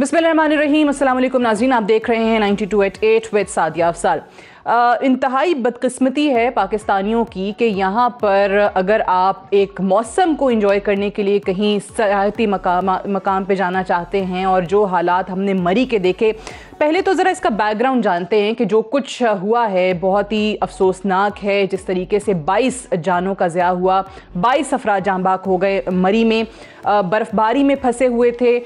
बिस्मिल्लाहिर्रहमानिर्रहीम। अस्सलाम वालेकुम नाज़रीन, आप देख रहे हैं 92.8 विद सादिया अफसार। इंतहाई बदकिस्मती है पाकिस्तानियों की कि यहाँ पर अगर आप एक मौसम को एंजॉय करने के लिए कहीं सयाहती मकाम पे जाना चाहते हैं और जो हालात हमने मरी के देखे, पहले तो ज़रा इसका बैकग्राउंड जानते हैं कि जो कुछ हुआ है बहुत ही अफसोसनाक है। जिस तरीके से 22 जानों का ज़िया हुआ, 22 अफराद जाँ बाक हो गए मरी में। बर्फ़बारी में फंसे हुए थे,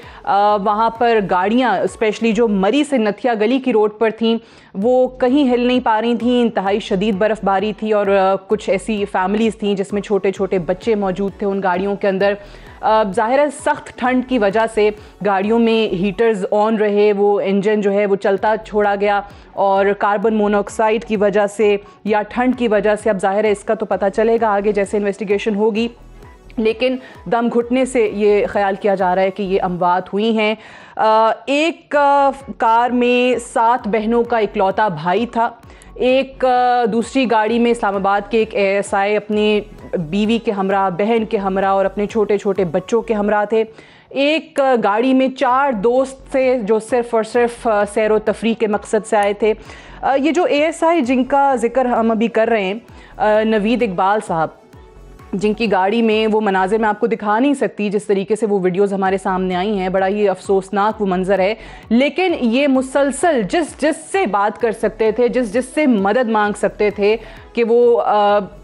वहाँ पर गाड़ियाँ स्पेशली जो मरी से नथिया गली की रोड पर थीं वो कहीं हिल नहीं पा रही थी। इंतहाई शदीद बर्फ़बारी थी और कुछ ऐसी फैमिलीज़ थीं जिसमें छोटे छोटे बच्चे मौजूद थे उन गाड़ियों के अंदर। ज़ाहिर है सख्त ठंड की वजह से गाड़ियों में हीटर्स ऑन रहे, वो इंजन जो है वो चलता छोड़ा गया और कार्बन मोनोऑक्साइड की वजह से या ठंड की वजह से, अब ज़ाहिर है इसका तो पता चलेगा आगे जैसे इन्वेस्टिगेशन होगी, लेकिन दम घुटने से ये ख्याल किया जा रहा है कि ये अमवात हुई हैं। एक कार में 7 बहनों का इकलौता भाई था। एक दूसरी गाड़ी में इस्लामाबाद के एक ASI अपनी बीवी के हमरा, बहन के हमरा और अपने छोटे छोटे बच्चों के हमरा थे। एक गाड़ी में 4 दोस्त थे जो सिर्फ़ और सिर्फ सैर व तफरीह के मकसद से आए थे। ये जो ASI जिनका ज़िक्र हम अभी कर रहे हैं, नवीद इकबाल साहब, जिनकी गाड़ी में वो मनाज़िर मैं आपको दिखा नहीं सकती, जिस तरीके से वो वीडियोज़ हमारे सामने आई हैं, बड़ा ही अफसोसनाक वो मंज़र है। लेकिन ये मुसलसल जिससे बात कर सकते थे, जिससे मदद मांग सकते थे कि वो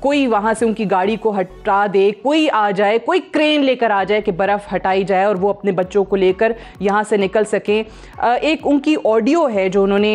कोई वहाँ से उनकी गाड़ी को हटा दे, कोई आ जाए, कोई क्रेन लेकर आ जाए कि बर्फ़ हटाई जाए और वो अपने बच्चों को लेकर यहाँ से निकल सकें। एक उनकी ऑडियो है जो उन्होंने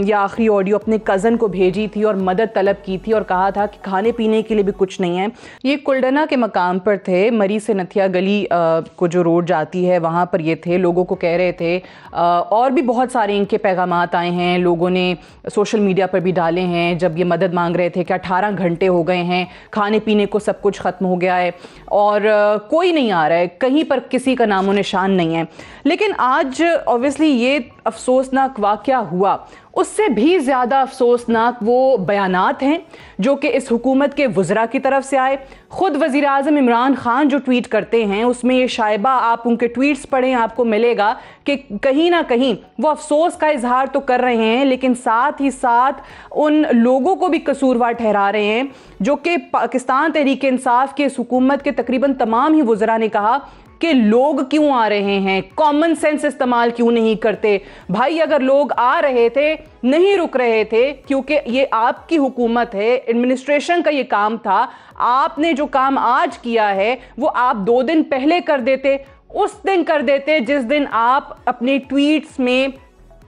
या आखिरी ऑडियो अपने कज़न को भेजी थी और मदद तलब की थी और कहा था कि खाने पीने के लिए भी कुछ नहीं है। ये कुल्डना के मकाम पर थे, मरी से नथिया गली को जो रोड जाती है वहाँ पर ये थे, लोगों को कह रहे थे। और भी बहुत सारे इनके पैगामात आए हैं, लोगों ने सोशल मीडिया पर भी डाले हैं जब ये मदद मांग रहे थे कि 18 घंटे हो गए हैं, खाने पीने को सब कुछ ख़त्म हो गया है और कोई नहीं आ रहा है, कहीं पर किसी का नामो निशान नहीं है। लेकिन आज ऑब्वियसली ये अफसोसनाक वाक़या हुआ, उससे भी ज़्यादा अफसोसनाक वो बयानात हैं जो कि इस हुकूमत के वज़रा की तरफ से आए। ख़ुद वज़ीर आज़म इमरान ख़ान जो ट्वीट करते हैं उसमें ये शायबा, आप उनके ट्वीट्स पढ़ें आपको मिलेगा कि कहीं ना कहीं वो अफसोस का इजहार तो कर रहे हैं लेकिन साथ ही साथ उन लोगों को भी कसूरवार ठहरा रहे हैं जो कि पाकिस्तान तहरीक इंसाफ के इस हुकूमत के तकरीबन तमाम ही वज़रा ने कहा कि लोग क्यों आ रहे हैं, कॉमन सेंस इस्तेमाल क्यों नहीं करते। भाई अगर लोग आ रहे थे, नहीं रुक रहे थे, क्योंकि ये आपकी हुकूमत है, एडमिनिस्ट्रेशन का ये काम था। आपने जो काम आज किया है वो आप 2 दिन पहले कर देते, उस दिन कर देते जिस दिन आप अपने ट्वीट्स में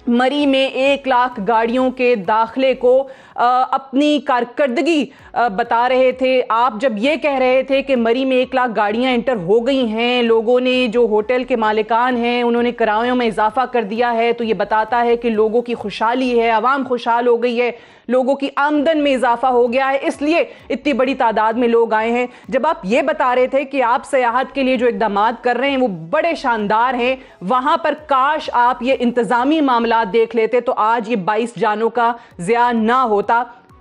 मरी में 1 लाख गाड़ियों के दाखिले को अपनी कारकर्दगी बता रहे थे। आप जब ये कह रहे थे कि मरी में 1 लाख गाड़ियां एंटर हो गई हैं, लोगों ने, जो होटल के मालिकान हैं उन्होंने किरायों में इजाफा कर दिया है, तो ये बताता है कि लोगों की खुशहाली है, आवाम खुशहाल हो गई है, लोगों की आमदन में इजाफा हो गया है, इसलिए इतनी बड़ी तादाद में लोग आए हैं। जब आप ये बता रहे थे कि आप सयाहत के लिए जो इक़दाम कर रहे हैं वो बड़े शानदार हैं, वहां पर काश आप ये इंतजामी मामला देख लेते तो आज ये 22 जानों का ज़िया ना होता।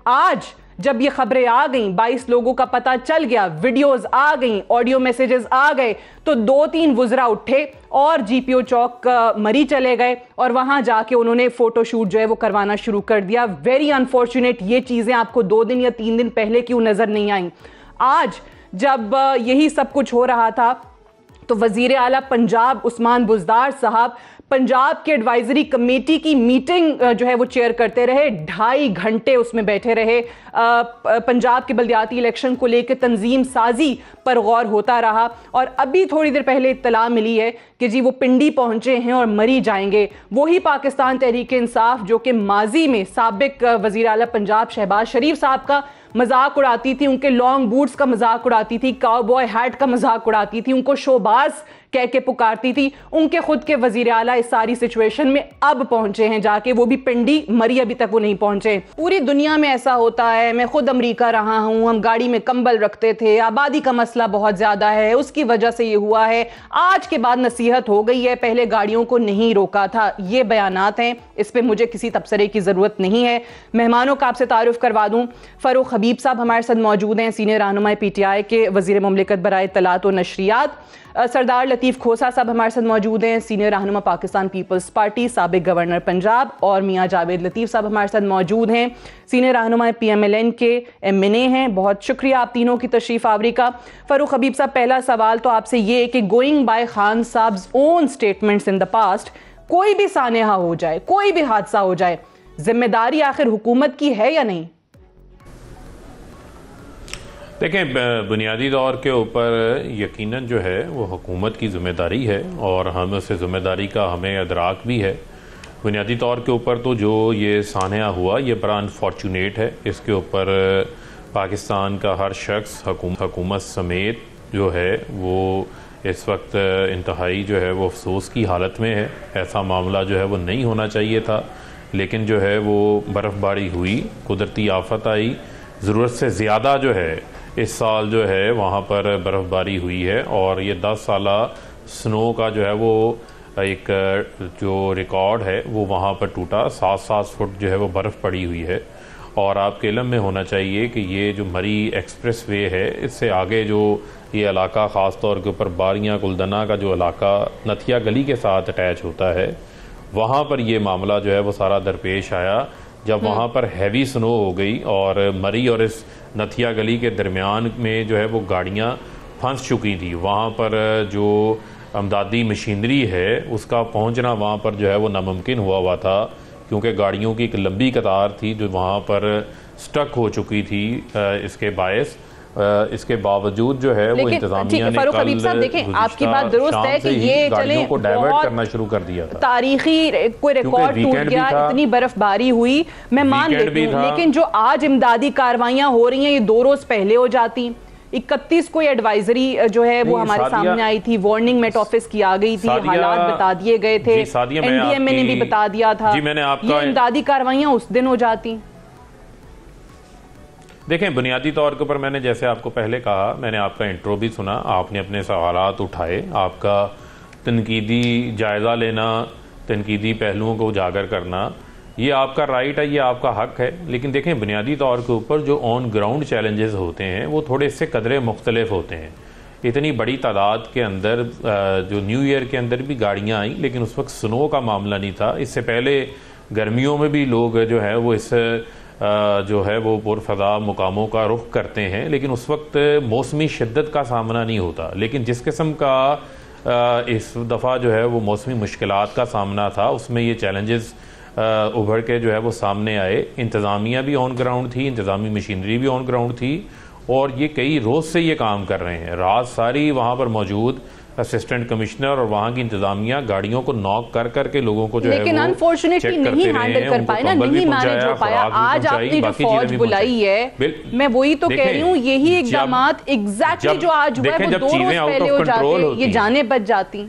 आज जब ये खबरें आ गईं, 22 लोगों का पता चल गया, वीडियोस आ गईं, ऑडियो मैसेजेस आ गए, तो 2-3 वुज़रा उठे और GPO चौक मरी चले गए और वहां जाके उन्होंने फोटोशूट जो है वो करवाना शुरू कर दिया। वेरी अनफॉर्चुनेट, ये चीजें आपको 2 दिन या 3 दिन पहले क्यों नजर नहीं आई। आज जब यही सब कुछ हो रहा था तो वजीर आला पंजाब उस्मान बुज़दार साहब पंजाब के एडवाइजरी कमेटी की मीटिंग जो है वो चेयर करते रहे, 2.5 घंटे उसमें बैठे रहे। पंजाब के बल्दियाती इलेक्शन को लेकर तंजीम साजी पर गौर होता रहा और अभी थोड़ी देर पहले इत्तला मिली है कि जी वो पिंडी पहुंचे हैं और मरी जाएंगे। वही पाकिस्तान तहरीक इंसाफ जो कि माजी में साबिक वजीर आला पंजाब शहबाज शरीफ साहब का मजाक उड़ाती थी, उनके लॉन्ग बूट्स का मजाक उड़ाती थी, काउबॉय हैट का मजाक उड़ाती थी, उनको शोबाज कह के पुकारती थी, उनके खुद के वजीर आला इस सारी सिचुएशन में अब पहुंचे हैं जाके, वो भी पिंडी, मरी अभी तक वो नहीं पहुंचे। पूरी दुनिया में ऐसा होता है, मैं खुद अमेरिका रहा हूं, हम गाड़ी में कंबल रखते थे, आबादी का मसला बहुत ज्यादा है, उसकी वजह से ये हुआ है। आज के बाद नसीहत हो गई है, पहले गाड़ियों को नहीं रोका था। ये बयानात हैं, इस पर मुझे किसी तबसरे की जरूरत नहीं है। मेहमानों का आपसे तारुफ करवा दूं, फरूख हबीब साहब हमारे साथ मौजूद हैं, सीनियर रहनुमा PTI के वजीर मुमलिकत बराए इत्तलात व नशरियात। सरदार लतीफ़ खोसा साहब हमारे साथ मौजूद हैं, सीनियर रहनुमा पाकिस्तान पीपल्स पार्टी, साबिक गवर्नर पंजाब, और मियाँ जावेद लतीफ़ साहब हमारे साथ मौजूद हैं, सीनियर रहनुमा PMLN के MNA हैं। बहुत शुक्रिया आप तीनों की तशरीफ़ आवरी का। फ़ारूक हबीब साहब, पहला सवाल तो आपसे ये कि गोइंग बाय खान साहब own statements in the past, कोई भी सानेहा हो जाए, कोई भी हादसा हो जाए, जिम्मेदारी आखिर हुकूमत की है या नहीं? देखें, बुनियादी तौर के ऊपर यकीनन जो है वो हुकूमत की ज़िम्मेदारी है और हम उस ज़िम्मेदारी का हमें अदराक भी है। बुनियादी तौर के ऊपर तो जो ये सान्या हुआ ये बड़ा अनफॉर्चुनेट है। इसके ऊपर पाकिस्तान का हर शख्स हुकूमत समेत जो है वो इस वक्त इंतहाई जो है वो अफसोस की हालत में है। ऐसा मामला जो है वो नहीं होना चाहिए था, लेकिन जो है वो बर्फ़बारी हुई, कुदरती आफत आई, ज़रूरत से ज़्यादा जो है इस साल जो है वहाँ पर बर्फ़बारी हुई है और ये 10 साला स्नो का जो है वो एक जो रिकॉर्ड है वो वहाँ पर टूटा। 7-7 फुट जो है वो बर्फ़ पड़ी हुई है। और आपके इल्म में होना चाहिए कि ये जो मरी एक्सप्रेस वे है, इससे आगे जो ये इलाका ख़ास तौर के ऊपर बारियाँ गुलदना का जो इलाका नथिया गली के साथ अटैच होता है, वहाँ पर ये मामला जो है वो सारा दरपेश आया जब वहाँ पर हैवी स्नो हो गई और मरी और इस नथिया गली के दरमियान में जो है वो गाड़ियाँ फंस चुकी थी। वहाँ पर जो अमदादी मशीनरी है उसका पहुँचना वहाँ पर जो है वो नामुमकिन हुआ था, क्योंकि गाड़ियों की एक लंबी कतार थी जो वहाँ पर स्टक हो चुकी थी। इसके बायस इसके बावजूद जो है वो इंतजामिया ने फारूक हबीब साहब देखें, आपकी बात दुरुस्त है कि ये गाड़ियों को डाइवर्ट करना शुरू कर दिया था। तारीखी कोई रिकॉर्ड टूट गया, इतनी बर्फबारी हुई, मैं मान लेती हूं, लेकिन जो आज इमदादी कार्रवाइयां हो रही हैं ये 2 रोज पहले हो जाती। 31 को एडवाइजरी जो है वो हमारे सामने आई थी, वार्निंग मेट ऑफिस की आ गई थी, हालात बता दिए गए थे, NDMA ने भी बता दिया था, ये इमदादी कार्रवाइयां उस दिन हो जाती। देखें, बुनियादी तौर के ऊपर मैंने जैसे आपको पहले कहा, मैंने आपका इंट्रो भी सुना, आपने अपने सवालात उठाए, आपका तनकीदी जायज़ा लेना, तनकीदी पहलुओं को उजागर करना, ये आपका राइट है, ये आपका हक है। लेकिन देखें, बुनियादी तौर के ऊपर जो ऑन ग्राउंड चैलेंजेस होते हैं वो थोड़े इससे कदरे मुख्तलिफ होते हैं। इतनी बड़ी तादाद के अंदर जो न्यू ईयर के अंदर भी गाड़ियाँ आई, लेकिन उस वक्त स्नो का मामला नहीं था। इससे पहले गर्मियों में भी लोग जो है वो इस जो है वो पुरफज़ा मुकामों का रुख करते हैं, लेकिन उस वक्त मौसमी शिद्दत का सामना नहीं होता। लेकिन जिस किस्म का इस दफ़ा जो है वो मौसमी मुश्किलात का सामना था, उसमें ये चैलेंजेस उभर के जो है वो सामने आए। इंतज़ामिया भी ऑन ग्राउंड थी, इंतज़ामी मशीनरी भी ऑन ग्राउंड थी और ये कई रोज़ से ये काम कर रहे हैं। रात सारी वहाँ पर मौजूद असिस्टेंट कमिश्नर और वहाँ की इंतजामिया गाड़ियों को नॉक कर करके लोगों को जो लेकिन है अनफॉर्चुनेटली नहीं हैंडल कर पाए ना, नहीं मैनेज हो पाया। आज आपने जो फौज बुलाई है, मैं वही तो कह रही हूँ, यही इक़दामात एग्जैक्टली जो आज हुआ है वो 2 रोज पहले हो जाते, ये जाने बच जाती।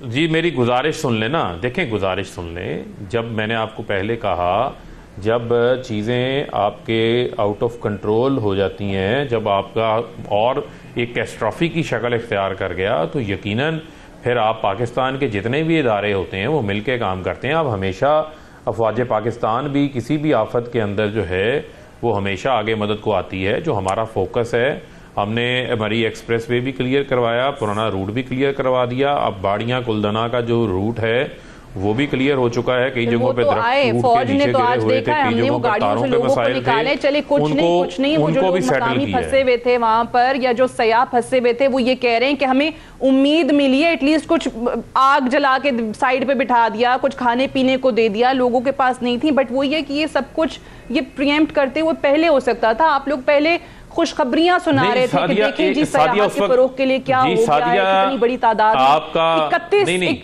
जी, मेरी गुजारिश सुन लेना। देखें, गुजारिश सुन लें, जब मैंने आपको पहले कहा जब चीज़ें आपके आउट ऑफ कंट्रोल हो जाती हैं, जब आपका और एक कैस्ट्रॉफी की शक्ल इख्तियार कर गया, तो यकीनन फिर आप पाकिस्तान के जितने भी इदारे होते हैं वो मिलके काम करते हैं। अब हमेशा अफवाज पाकिस्तान भी किसी भी आफत के अंदर जो है वो हमेशा आगे मदद को आती है। जो हमारा फोकस है, हमने मरी एक्सप्रेस वे भी क्लियर करवाया, पुराना रूट भी क्लियर करवा दिया, अब बाड़ियाँ कुलदना का जो रूट है वो भी क्लियर हो चुका है। कई जगहों पे दरख्त फौज ने तो आज देखा है, हमने वो गाड़ियों से लोगों को निकाले, चले कुछ नहीं, वो जो लोग मकामी फंसे हुए थे वहां पर या जो सयाह फंसे हुए थे वो ये कह रहे हैं कि हमें उम्मीद मिली है, एटलीस्ट कुछ आग जला के साइड पे बिठा दिया, कुछ खाने पीने को दे दिया, लोगों के पास नहीं थी। बट वो ये कि ये सब कुछ ये प्रीएम्प्ट करते हुए पहले हो सकता था। आप लोग पहले खुशखबरियां सुना रहे थे कि देखिए जी सयाहत के फरोग के लिए क्या हो गया है, इतनी बड़ी तादाद,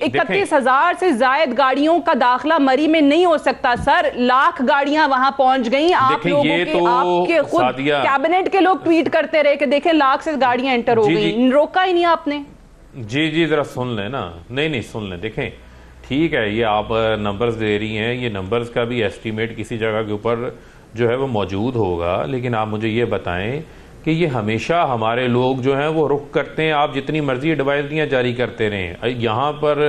31,000 से जायद गाड़ियों का दाखिला मरी में नहीं हो सकता सर। लाख गाड़ियां वहां पहुंच गई। आप लोगों के तो आपके खुद कैबिनेट के लोग ट्वीट करते रहे कि देखें लाख से गाड़ियां एंटर हो गई, रोका ही नहीं आपने। जी जरा सुन लें ना, नहीं सुन लें। देखें, ठीक है, ये आप नंबर्स दे रही हैं, ये नंबर्स का भी एस्टीमेट किसी जगह के ऊपर जो है वो मौजूद होगा, लेकिन आप मुझे ये बताएं कि ये हमेशा हमारे लोग जो हैं वो रुख करते हैं। आप जितनी मर्जी एडवाइजरियाँ जारी करते रहें, यहाँ पर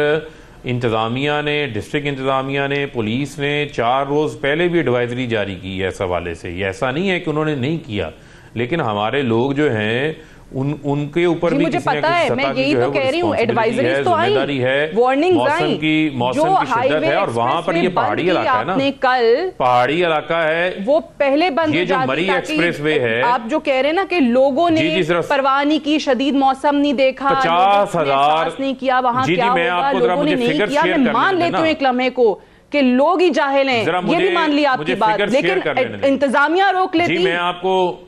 इंतज़ामिया ने, डिस्ट्रिक्ट इंतज़ामिया ने, पुलिस ने 4 रोज़ पहले भी एडवाइजरी जारी की है इस हवाले से। ये ऐसा नहीं है कि उन्होंने नहीं किया, लेकिन हमारे लोग जो हैं उनके ऊपर भी मुझे पता है, मैं यही तो कह रही हूँ, एडवाइजरीज तो आई, वार्निंग मौसम की शिद्दत है, और वहां पर ये पहाड़ी इलाका है ना, कल पहाड़ी इलाका है, वो पहले बंद ये जो मरी एक्सप्रेस वे है, आप जो कह रहे हैं ना कि लोगों ने परवाह नहीं की, शदीद मौसम नहीं देखा, 50,000 नहीं किया, वहां क्या होगा, लोगों ने नहीं किया। मैं मान लेती हूँ एक लम्हे को कि लोग ही जाहिल हैं, ये भी मान लिया आपकी बात, लेकिन इंतजामिया रोक लेती। मैं आपको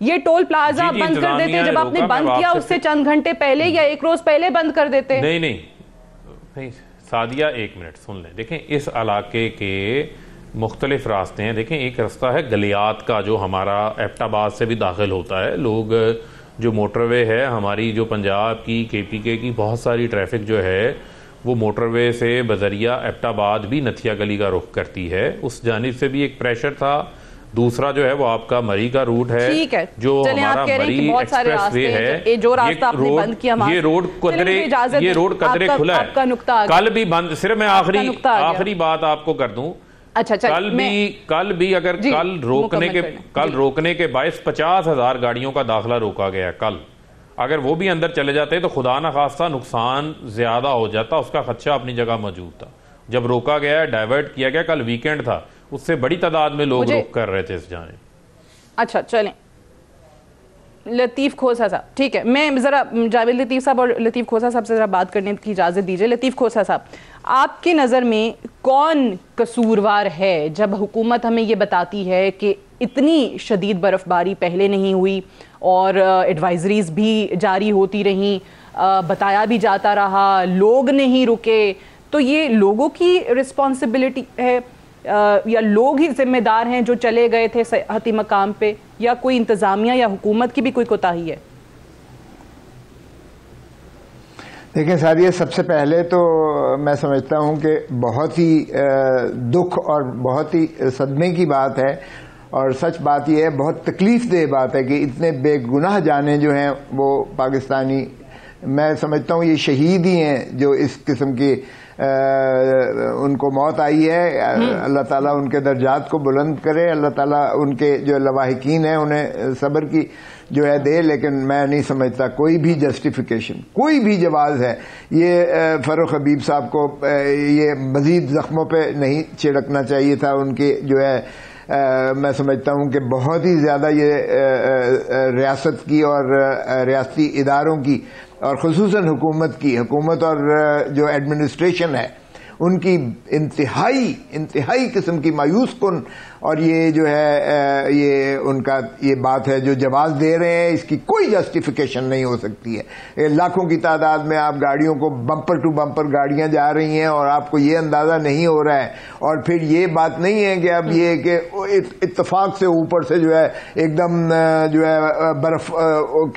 ये टोल प्लाजा बंद कर देते, जब आपने बंद किया उससे चंद घंटे पहले या एक रोज पहले बंद कर देते। नहीं सादिया, एक मिनट सुन लें। देखें, इस इलाके के मुख्तलिफ रास्ते हैं। देखें, एक रास्ता है गलियात का जो हमारा एबटाबाद से भी दाखिल होता है। लोग जो मोटरवे है हमारी, जो पंजाब की KPK की बहुत सारी ट्रैफिक जो है वो मोटरवे से बजरिया एबटाबाद भी नथिया गली का रुख करती है, उस जानिब से भी एक प्रेशर था। दूसरा जो है वो आपका मरी का रूट है, ठीक है, जो हमारा मरी एक्सप्रेस वे है, जो रास्ता आपने बंद किया, ये रोड कदरे खुला है, कल भी बंद। सिर्फ मैं आखिरी बात आपको कर दूं, अच्छा कल भी अगर कल रोकने के बायस 50,000 गाड़ियों का दाखिला रोका गया कल, अगर वो भी अंदर चले जाते तो खुदा ना खास्ता नुकसान ज्यादा हो जाता, उसका खदशा अपनी जगह मौजूद था। जब रोका गया, डाइवर्ट किया गया, कल वीकेंड था, उससे बड़ी तादाद में लोग रोक कर रहे थे इस जाने। अच्छा चलें, लतीफ खोसा साहब, ठीक है, मैं जरा जावेद लतीफ साहब और लतीफ खोसा साहब से जरा बात करने की इजाज़त दीजिए। लतीफ खोसा साहब, आपकी नज़र में कौन कसूरवार है जब हुकूमत हमें ये बताती है कि इतनी शदीद बर्फ़बारी पहले नहीं हुई और एडवाइजरीज भी जारी होती रहीं, बताया भी जाता रहा, लोग नहीं रुके, तो ये लोगों की रिस्पॉन्सिबिलिटी है या लोग ही जिम्मेदार हैं जो चले गए थे सेहती मकाम पे, या कोई इंतजामिया या हुकूमत की भी कोई कोताही है? देखिए सादिया, सबसे पहले तो मैं समझता हूं कि बहुत ही दुख और बहुत ही सदमे की बात है, और सच बात यह है, बहुत तकलीफ देह बात है कि इतने बेगुनाह जाने जो हैं वो पाकिस्तानी, मैं समझता हूं ये शहीद ही हैं जो इस किस्म की उनको मौत आई है। अल्लाह ताला उनके दर्जात को बुलंद करे, अल्लाह ताला उनके जो लवाहिकीन हैं उन्हें सब्र की जो है दे, लेकिन मैं नहीं समझता कोई भी जस्टिफिकेशन, कोई भी जवाब है। ये फरूख हबीब साहब को ये मजीद जख्मों पे नहीं छिड़कना चाहिए था, उनके जो है मैं समझता हूं कि बहुत ही ज़्यादा ये रियासत की और रियासती इदारों की और खुसूसन हुकूमत और जो एडमिनिस्ट्रेशन है उनकी इंतहाई किस्म की मायूस कुन, और ये जो है ये उनका ये बात है जो जवाब दे रहे हैं, इसकी कोई जस्टिफिकेशन नहीं हो सकती है। लाखों की तादाद में आप गाड़ियों को बम्पर टू बम्पर गाड़ियां जा रही हैं और आपको ये अंदाजा नहीं हो रहा है, और फिर ये बात नहीं है कि अब ये कि इत्तेफाक से ऊपर से जो है एकदम जो है बर्फ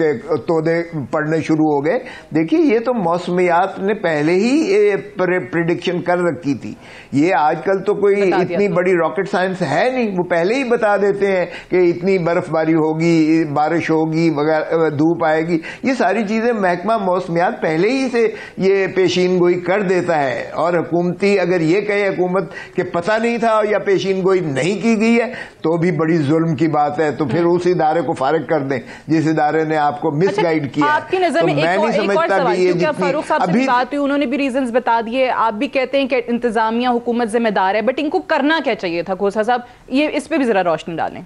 के तोदे पड़ने शुरू हो गए। देखिए, ये तो मौसमियात ने पहले ही प्रिडिक्शन कर रखी थी, ये आजकल तो कोई इतनी बड़ी रॉकेट साइंस है नहीं, वो पहले ही बता देते हैं कि इतनी बर्फबारी होगी, बारिश होगी वगैरह, धूप आएगी, ये सारी चीजें महकमा मौसमियात पहले ही से ये पेशीन गोई कर देता है। और हुकूमती अगर ये कहे हुकूमत के पता नहीं था या पेशीन गोई नहीं की गई है तो भी बड़ी जुल्म की बात है, तो फिर उस इदारे को फारिग कर दें जिस इदारे ने आपको मिसगाइड किया। आपकी नजर में मैं नहीं समझता कि ये फारूक साहब से बात हुई, उन्होंने भी रीजंस बता दिए, आप भी कहते हैं कि इंतजामिया हुकूमत जिम्मेदार है, बट इनको करना क्या चाहिए था? खोसा साहब, ये इस पे भी जरा रोशनी डालें।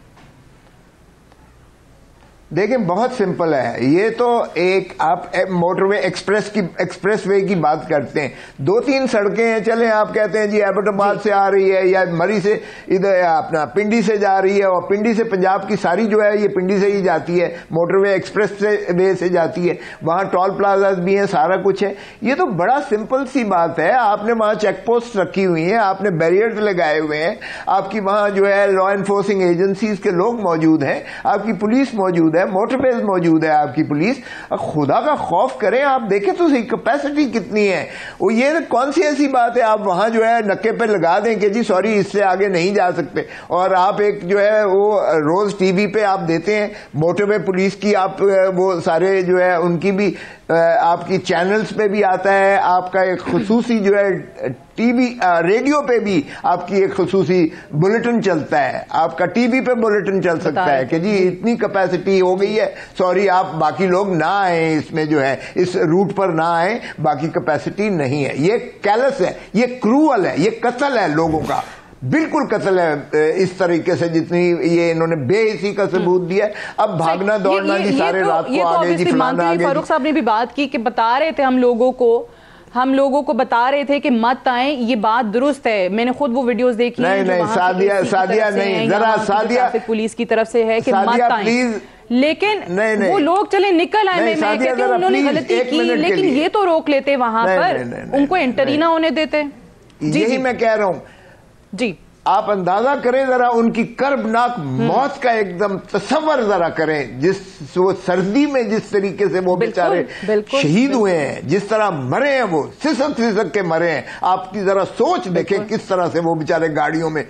देखें, बहुत सिंपल है, ये तो एक आप मोटरवे एक्सप्रेस वे की बात करते हैं, 2-3 सड़कें हैं, चलें आप कहते हैं जी एबटाबाद से आ रही है या मरी से इधर अपना पिंडी से जा रही है, और पिंडी से पंजाब की सारी जो है ये पिंडी से ही जाती है, मोटरवे एक्सप्रेस वे से जाती है, वहां टोल प्लाजाज भी हैं, सारा कुछ है। ये तो बड़ा सिंपल सी बात है, आपने वहां चेक पोस्ट रखी हुई है, आपने बैरियर्स लगाए हुए हैं, आपकी वहां जो है लॉ एनफोर्सिंग एजेंसीज के लोग मौजूद हैं, आपकी पुलिस मौजूद है, मोटरवेज मौजूद है आपकी पुलिस। खुदा का खौफ करें, आप देखें तो सही कैपेसिटी कितनी है। वो ये कौन सी ऐसी बात है आप वहां जो है नक्के पे लगा दें कि जी सॉरी इससे आगे नहीं जा सकते, और आप एक जो है वो रोज टीवी पे आप देते हैं मोटरवे पुलिस की, आप वो सारे जो है उनकी भी आपकी चैनल्स पे भी आता है, आपका एक खुसूसी जो है टीवी रेडियो पे भी आपकी एक खुसूसी बुलेटिन चलता है, आपका टीवी पे बुलेटिन चल सकता है कि जी इतनी कैपेसिटी हो गई है, सॉरी आप बाकी लोग ना आए, इसमें जो है इस रूट पर ना आए, बाकी कैपेसिटी नहीं है। ये कैलस है, ये क्रूअल है, ये कत्ल है लोगों का, बिल्कुल कत्ल है इस तरीके से जितनी ये इन्होंने बेहिसी का सबूत दिया है। अब भागना दौड़ना जी सारे रात को आगे जी फलाना आगे। फारूक साहब ने भी बात की कि बता रहे थे हम लोगों को बता रहे थे कि मत आए, ये बात दुरुस्त है, मैंने खुद वो वीडियोस देखी हैं। नहीं सादिया नहीं, जरा सादिया पुलिस की तरफ से है कि मत आए, लेकिन नहीं, वो लोग चले निकल आए, मैं कहती हूँ उन्होंने गलती की, लेकिन ये तो रोक लेते वहां पर, उनको एंटर ही ना होने देते। यही मैं कह रहा हूं जी। आप अंदाजा करें जरा उनकी कर्बनाक मौत का, एकदम तसव्वुर जरा करें, जिस वो सर्दी में जिस तरीके से वो बेचारे शहीद हुए हैं, जिस तरह मरे हैं, वो सिसक के मरे हैं। आपकी जरा सोच देखें किस तरह से वो बेचारे गाड़ियों में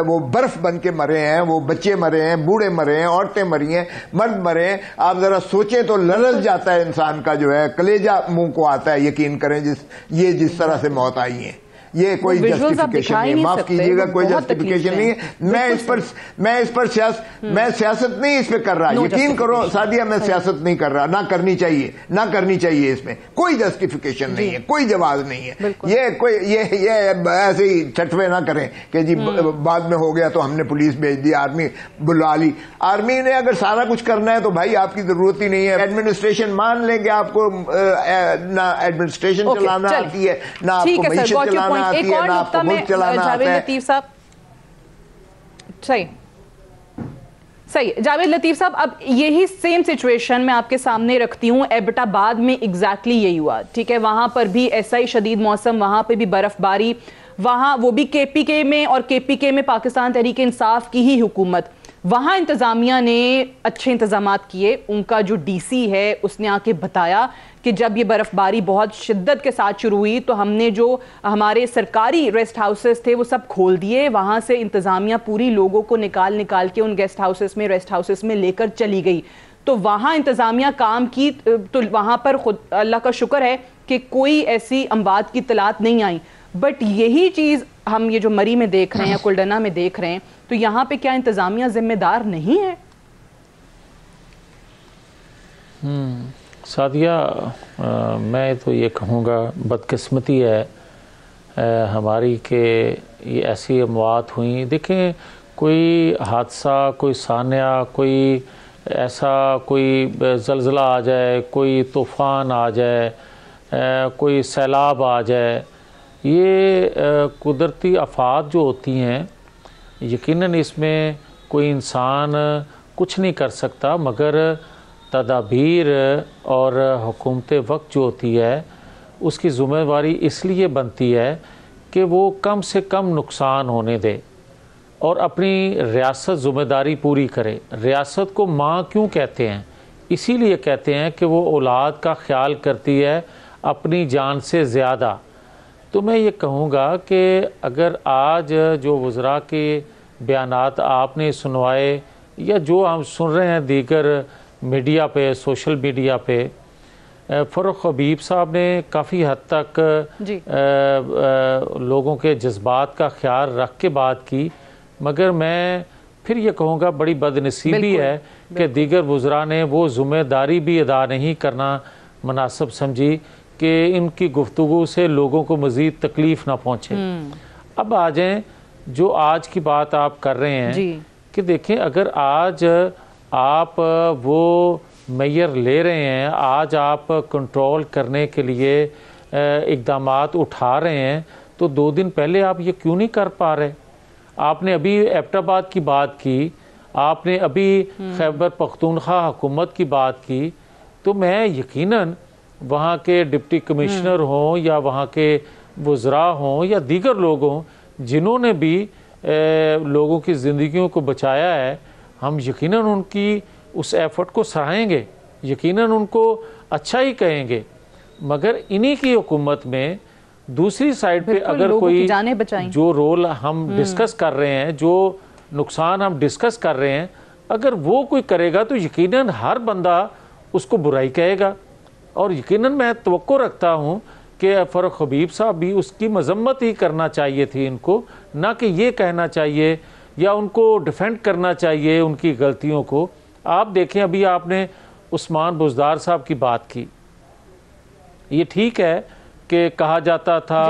वो बर्फ बन के मरे हैं, वो बच्चे मरे हैं, बूढ़े मरे हैं, औरतें मरी हैं, मर्द मरे हैं। आप जरा सोचें तो ललच जाता है इंसान का, जो है कलेजा मुंह को आता है। यकीन करें जिस तरह से मौत आई है, ये कोई जस्टिफिकेशन नहीं है, माफ कीजिएगा, कोई जस्टिफिकेशन नहीं है। मैं इस पर सियासत नहीं इस पे कर रहा, यकीन करो सादिया, मैं सियासत नहीं कर रहा, ना करनी चाहिए, इसमें कोई जस्टिफिकेशन नहीं है, कोई जवाब नहीं है। ये कोई ये ऐसे ही छठवे ना करें कि जी बाद में हो गया तो हमने पुलिस भेज दी, आर्मी बुला ली। आर्मी ने अगर सारा कुछ करना है तो भाई आपकी जरूरत ही नहीं है। एडमिनिस्ट्रेशन मान लेंगे, आपको ना एडमिनिस्ट्रेशन चलाना आती है, ना आपको मईशत चलाना एक और नुक्ता में जावेद लतीफ साहब, सही जावेद लतीफ साहब, अब यही सेम सिचुएशन मैं आपके सामने रखती हूँ। एबटाबाद में एग्जैक्टली यही हुआ, ठीक है, वहां पर भी ऐसा ही शदीद मौसम, वहां पर भी बर्फबारी, वहां वो भी केपीके में, और केपीके में पाकिस्तान तहरीक इंसाफ की ही हुकूमत। वहां इंतजामिया ने अच्छे इंतजाम किए, उनका जो डीसी है उसने आके बताया कि जब ये बर्फबारी बहुत शिद्दत के साथ शुरू हुई तो हमने जो हमारे सरकारी रेस्ट हाउसेस थे वो सब खोल दिए, वहां से इंतजामिया पूरी लोगों को निकाल के उन रेस्ट हाउसेस में लेकर चली गई। तो वहां इंतजामिया काम की, तो वहां पर खुद अल्लाह का शुक्र है कि कोई ऐसी अमवात की इत्तलात नहीं आई। बट यही चीज हम ये जो मरी में देख रहे हैं, कुल्डना में देख रहे हैं, तो यहाँ पे क्या इंतजामिया जिम्मेदार नहीं है? सादिया, मैं तो ये कहूँगा बदकिस्मती है हमारी कि ये ऐसी अमवात हुई। देखें, कोई हादसा, कोई सान्या, कोई ऐसा कोई ज़लज़ला आ जाए, कोई तूफ़ान आ जाए, कोई सैलाब आ जाए, ये कुदरती आफात जो होती हैं, यकीनन इसमें कोई इंसान कुछ नहीं कर सकता, मगर तदाबीर और हुकूमत वक्त जो होती है उसकी ज़िम्मेवारी इसलिए बनती है कि वो कम से कम नुकसान होने दे और अपनी रियासत ज़िम्मेदारी पूरी करे। रियासत को माँ क्यों कहते हैं? इसीलिए कहते हैं कि वो औलाद का ख्याल करती है अपनी जान से ज़्यादा। तो मैं ये कहूँगा कि अगर आज जो वज़रा के बयानात आपने सुनवाए या जो हम सुन रहे हैं दीगर मीडिया पे, सोशल मीडिया पे, फ़ारूक हबीब साहब ने काफ़ी हद तक लोगों के जज्बात का ख्याल रख के बात की, मगर मैं फिर ये कहूँगा बड़ी बदनसीबी है कि दीगर वज़रा ने वो ज़िम्मेदारी भी अदा नहीं करना मुनासिब समझी कि इनकी गुफ्तगू से लोगों को मज़ीद तकलीफ़ ना पहुँचे। अब आ जाएँ जो आज की बात आप कर रहे हैं कि देखें, अगर आज आप वो मेयर ले रहे हैं, आज आप कंट्रोल करने के लिए इक़दामात उठा रहे हैं, तो 2 दिन पहले आप ये क्यों नहीं कर पा रहे? आपने अभी एबटाबाद की बात की, आपने अभी खैबर पख्तूनख्वा हुकूमत की बात की, तो मैं यकीनन वहाँ के डिप्टी कमिश्नर हों या वहाँ के वज़रा हों या दीगर लोग हों जिन्होंने भी लोगों की ज़िंदगियों को बचाया है, हम यकीनन उनकी उस एफर्ट को सराहेंगे, यकीनन उनको अच्छा ही कहेंगे। मगर इन्हीं की हुकूमत में दूसरी साइड पे अगर कोई जो रोल हम डिस्कस कर रहे हैं, जो नुकसान हम डिस्कस कर रहे हैं, अगर वो कोई करेगा तो यकीनन हर बंदा उसको बुराई कहेगा। और यकीनन मैं तवक्को रखता हूँ कि फ़ारूक हबीब साहब भी उसकी मजम्मत ही करना चाहिए थी इनको, ना कि ये कहना चाहिए या उनको डिफेंड करना चाहिए उनकी गलतियों को। आप देखें, अभी आपने उस्मान बुज़दार साहब की बात की, ये ठीक है कि कहा जाता था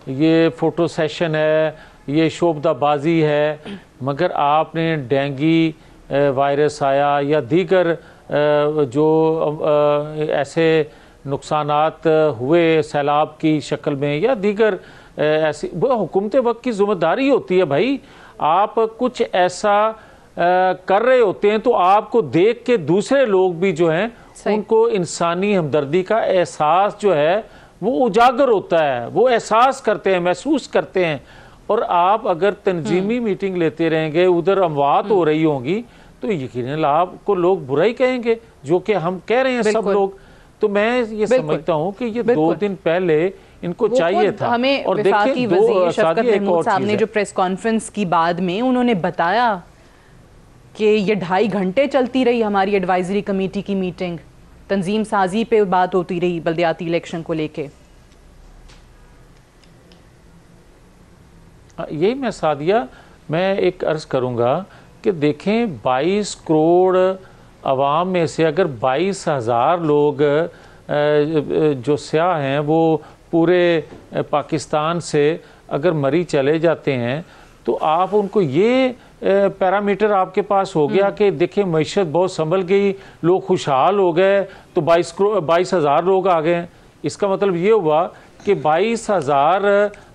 ये फ़ोटो सेशन है, ये शोबदाबाजी है, मगर आपने डेंगू वायरस आया या दीगर जो ऐसे नुकसानात हुए सैलाब की शक्ल में या दीगर ऐसी, वो हुकूमत वक्त की ज़िम्मेदारी होती है भाई। आप कुछ ऐसा कर रहे होते हैं तो आपको देख के दूसरे लोग भी जो हैं उनको इंसानी हमदर्दी का एहसास जो है वो उजागर होता है, वो एहसास करते हैं, महसूस करते हैं। और आप अगर तंजीमी मीटिंग लेते रहेंगे, उधर अमवात हो रही होंगी, तो यकीनन आपको लोग बुरा ही कहेंगे, जो कि हम कह रहे हैं सब लोग। तो मैं ये समझता हूँ कि ये 2 दिन पहले इनको चाहिए था। हमें और वफाकी वज़ीर शफ़क़त महमूद साहब ने जो प्रेस कॉन्फ्रेंस की बाद में उन्होंने बताया कि ये 2.5 घंटे चलती रही हमारी एडवाइजरी कमेटी की मीटिंग, तंजीम साजी पे बात होती रही बल्दियाती इलेक्शन को लेके। यही मैं सादिया, मैं एक अर्ज़ करूँगा कि देखें 22 करोड़ आवाम में से अगर 22,000 लोग जो स्याह हैं वो पूरे पाकिस्तान से अगर मरी चले जाते हैं, तो आप उनको ये पैरामीटर आपके पास हो गया कि देखिए मईशत बहुत संभल गई, लोग खुशहाल हो गए, तो 22,000 लोग आ गए। इसका मतलब ये हुआ कि 22,000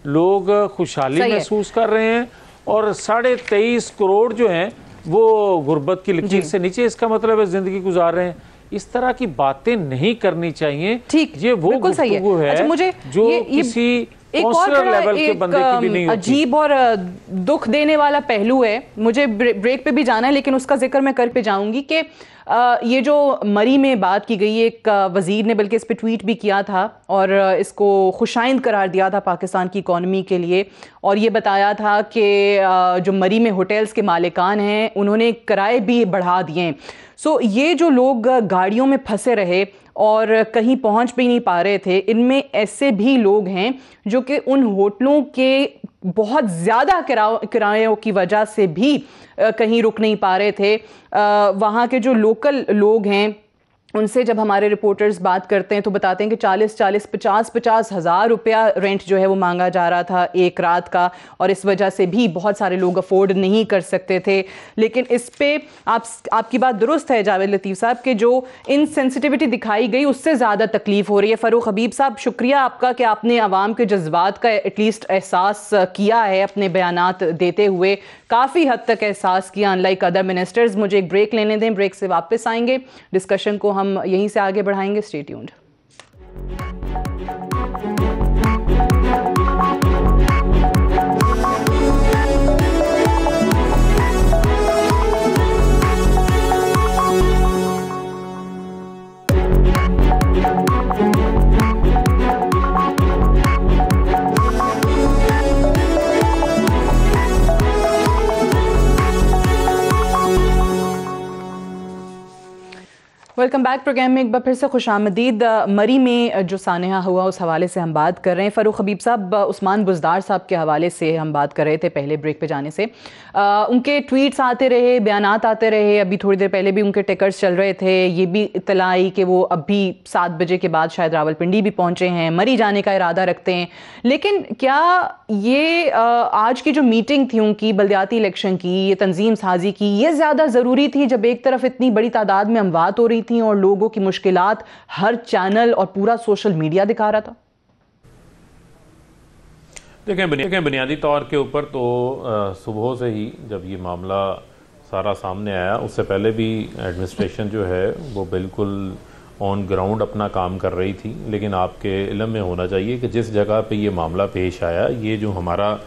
लोग खुशहाली महसूस कर रहे हैं और 23.5 करोड़ जो हैं वो गुर्बत की लकीर से नीचे, इसका मतलब है जिंदगी गुजार रहे हैं। इस तरह की बातें नहीं करनी चाहिए। ठीक, ये वो गुफ्तगू है। अच्छा, मुझे जो किसी एक और लेवल के बंदे की भी नहीं होती। अजीब और दुख देने वाला पहलू है, मुझे ब्रेक पे भी जाना है लेकिन उसका जिक्र मैं कर पे जाऊंगी कि ये जो मरी में बात की गई, एक वजीर ने बल्कि इस पे ट्वीट भी किया था और इसको खुशाइंद करार दिया था पाकिस्तान की इकॉनमी के लिए, और ये बताया था कि जो मरी में होटल्स के मालिकान हैं उन्होंने किराए भी बढ़ा दिए। सो ये जो लोग गाड़ियों में फंसे रहे और कहीं पहुंच भी नहीं पा रहे थे, इनमें ऐसे भी लोग हैं जो कि उन होटलों के बहुत ज़्यादा किरायों की वजह से भी कहीं रुक नहीं पा रहे थे। वहाँ के जो लोकल लोग हैं उनसे जब हमारे रिपोर्टर्स बात करते हैं तो बताते हैं कि 50 हज़ार रुपया रेंट जो है वो मांगा जा रहा था एक रात का, और इस वजह से भी बहुत सारे लोग अफोर्ड नहीं कर सकते थे। लेकिन इस पे आपकी बात दुरुस्त है जावेद लतीफ़ साहब कि जो इनसेंसिटिविटी दिखाई गई उससे ज़्यादा तकलीफ हो रही है। फ़ारूक हबीब साहब, शुक्रिया आपका कि आपने आवाम के जज्बात का एटलीस्ट एहसास किया है, अपने बयानात देते हुए काफ़ी हद तक एहसास किया, अनलाइक अदर मिनिस्टर्स। मुझे एक ब्रेक लेने दें, ब्रेक से वापस आएंगे, डिस्कशन को हम यहीं से आगे बढ़ाएंगे। Stay tuned. Welcome back. Programme में एक बार फिर से खुशामदीद। मरी में जो सानहा हुआ उस हवाले से हम बात कर रहे हैं। फ़ारूक हबीब साहब, उस्मान बुज़दार साहब के हवाले से हम बात कर रहे थे पहले ब्रेक पे जाने से। उनके ट्वीट्स आते रहे, बयानात आते रहे, अभी थोड़ी देर पहले भी उनके टिकट्स चल रहे थे। ये भी इत्तला आई कि वो अभी 7 बजे के बाद शायद रावलपिंडी भी पहुँचे हैं, मरी जाने का इरादा रखते हैं। लेकिन क्या ये आज की जो मीटिंग थी उनकी बल्दियाती इलेक्शन की, ये तंजीम साजी की, ये ज़्यादा ज़रूरी थी जब एक तरफ इतनी बड़ी तादाद में अमवात हो रही थी और लोगों की मुश्किलात हर चैनल और पूरा सोशल मीडिया दिखा रहा था? देखें बुनियादी तौर के ऊपर तो सुबह से ही जब ये मामला सारा सामने आया, उससे पहले भी एडमिनिस्ट्रेशन जो है वो बिल्कुल ऑन ग्राउंड अपना काम कर रही थी। लेकिन आपके इल्म में होना चाहिए कि जिस जगह पे ये मामला पेश आया, ये जो हमारा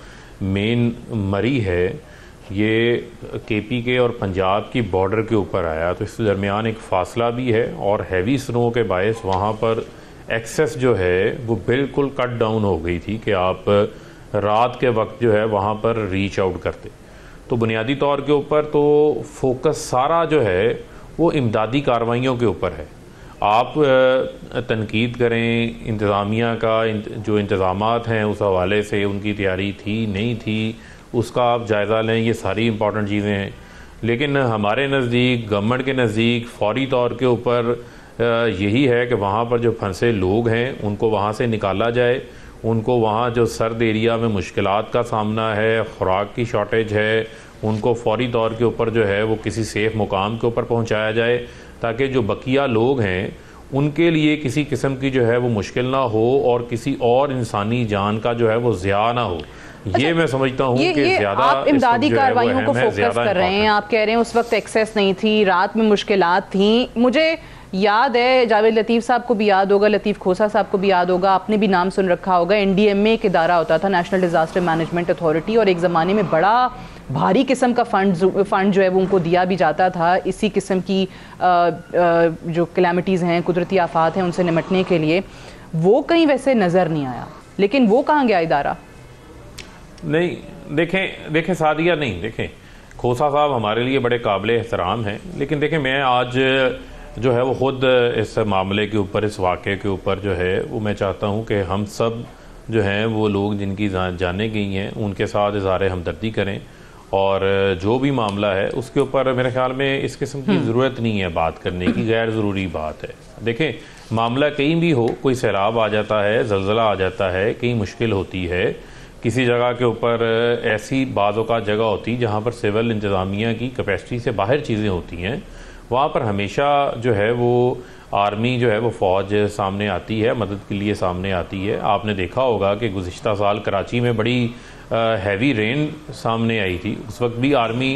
मेन मरी है, ये KPK और पंजाब की बॉर्डर के ऊपर आया, तो इस दरमियान एक फ़ासला भी है और हैवी स्नो के बायस वहाँ पर एक्सेस जो है वो बिल्कुल कट डाउन हो गई थी कि आप रात के वक्त जो है वहाँ पर रीच आउट करते। तो बुनियादी तौर के ऊपर तो फोकस सारा जो है वो इमदादी कार्रवाइयों के ऊपर है। आप तनकीद करें इंतज़ामिया का, जो इंतज़ामात हैं उस हवाले से उनकी तैयारी थी नहीं थी उसका आप जायज़ा लें, ये सारी इंपॉर्टेंट चीज़ें हैं। लेकिन हमारे नज़दीक, गवर्नमेंट के नज़दीक फ़ौरी तौर के ऊपर यही है कि वहाँ पर जो फंसे लोग हैं उनको वहाँ से निकाला जाए, उनको वहाँ जो सर्द एरिया में मुश्किलात का सामना है, खुराक की शॉर्टेज है, उनको फ़ौरी तौर के ऊपर जो है वो किसी सेफ़ मुकाम के ऊपर पहुँचाया जाए, ताकि जो बकिया लोग हैं उनके लिए किसी किस्म की जो है वो मुश्किल ना हो और किसी और इंसानी जान का जो है वो ज़िया ना हो। ये मैं समझता हूँ कि ज़्यादा आप इमदादी कार्रवाइयों को फोकस कर रहे हैं। आप कह रहे हैं उस वक्त एक्सेस नहीं थी, रात में मुश्किलात थी। मुझे याद है, जावेद लतीफ़ साहब को भी याद होगा, लतीफ़ खोसा साहब को भी याद होगा, आपने भी नाम सुन रखा होगा, NDMA एक इदारा होता था, नेशनल डिज़ास्टर मैनेजमेंट अथॉरिटी, और एक ज़माने में बड़ा भारी किस्म का फंड जो है वो उनको दिया भी जाता था इसी किस्म की जो कैलेमिटीज़ हैं, कुदरती आफात हैं, उनसे निमटने के लिए। वो कहीं वैसे नज़र नहीं आया, लेकिन वो कहाँ गया इदारा? नहीं, देखें सादिया, नहीं देखें, खोसा साहब हमारे लिए बड़े काबिल एहतराम हैं, लेकिन देखें मैं आज जो है वो ख़ुद इस मामले के ऊपर, इस वाक़े के ऊपर जो है वो मैं चाहता हूँ कि हम सब जो हैं वो लोग जिनकी जाने गई हैं उनके साथ इज़हार हमदर्दी करें, और जो भी मामला है उसके ऊपर मेरे ख्याल में इस किस्म की ज़रूरत नहीं है बात करने की, गैर ज़रूरी बात है। देखें, मामला कहीं भी हो, कोई सैलाब आ जाता है, ज़लज़ला आ जाता है, कहीं मुश्किल होती है, किसी जगह के ऊपर ऐसी बाज़ों का जगह होती जहाँ पर सिविल इंतज़ामिया की कैपेसिटी से बाहर चीज़ें होती हैं, वहाँ पर हमेशा जो है वो आर्मी जो है वो फ़ौज सामने आती है, मदद के लिए सामने आती है। आपने देखा होगा कि गुज़िश्ता साल कराची में बड़ी हैवी रेन सामने आई थी, उस वक्त भी आर्मी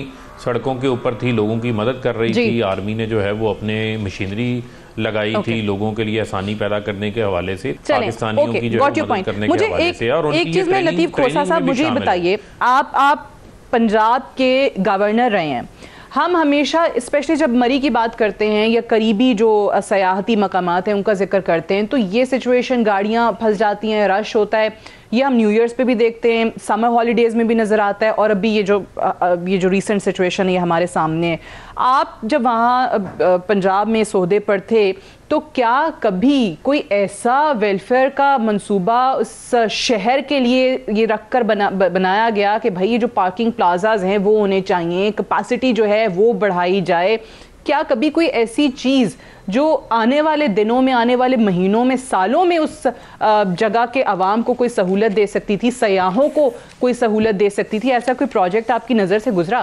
सड़कों के ऊपर थी, लोगों की मदद कर रही थी। आर्मी ने जो है वो अपने मशीनरी लगाई थी लोगों के लिए आसानी पैदा करने के हवाले से, पाकिस्तानियों की जो है मदद करने के हवाले से। और एक चीज़ में लतीफ़ खोसा साहब मुझे बताइए, आप पंजाब के गवर्नर रहे हैं, हम हमेशा स्पेशली जब मरी की बात करते हैं या करीबी जो सयाहती मकामात हैं उनका जिक्र करते हैं, तो ये सिचुएशन, गाड़ियाँ फंस जाती हैं, रश होता है, ये हम न्यू ईयर्स पे भी देखते हैं, समर हॉलीडेज़ में भी नज़र आता है, और अभी ये जो रीसेंट सिचुएशन है ये हमारे सामने है। आप जब वहाँ पंजाब में सोहदे पर थे तो क्या कभी कोई ऐसा वेलफेयर का मंसूबा उस शहर के लिए ये रख कर बनाया गया कि भाई ये जो पार्किंग प्लाजाज हैं वो होने चाहिए, कैपेसिटी जो है वो बढ़ाई जाए? क्या कभी कोई ऐसी चीज़ जो आने वाले दिनों में, आने वाले महीनों में, सालों में उस जगह के अवाम को कोई सहूलत दे सकती थी, सयाहों को कोई सहूलत दे सकती थी, ऐसा कोई प्रोजेक्ट आपकी नज़र से गुजरा?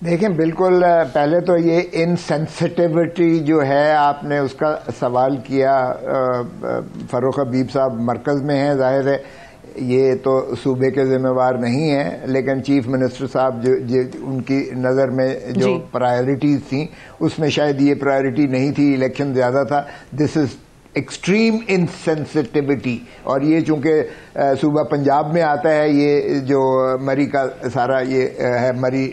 देखें, बिल्कुल पहले तो ये इनसेंसिटिविटी जो है आपने उसका सवाल किया, फ़ारूक हबीब साहब मरकज़ में हैं, जाहिर है ये तो सूबे के जिम्मेवार नहीं है, लेकिन चीफ मिनिस्टर साहब जो उनकी नज़र में जो प्रायोरिटीज़ थी उसमें शायद ये प्रायोरिटी नहीं थी, इलेक्शन ज़्यादा था। दिस इज़ एक्सट्रीम इनसेंसिटिविटी, और ये चूंकि सूबा पंजाब में आता है, ये जो मरी का सारा ये है, मरी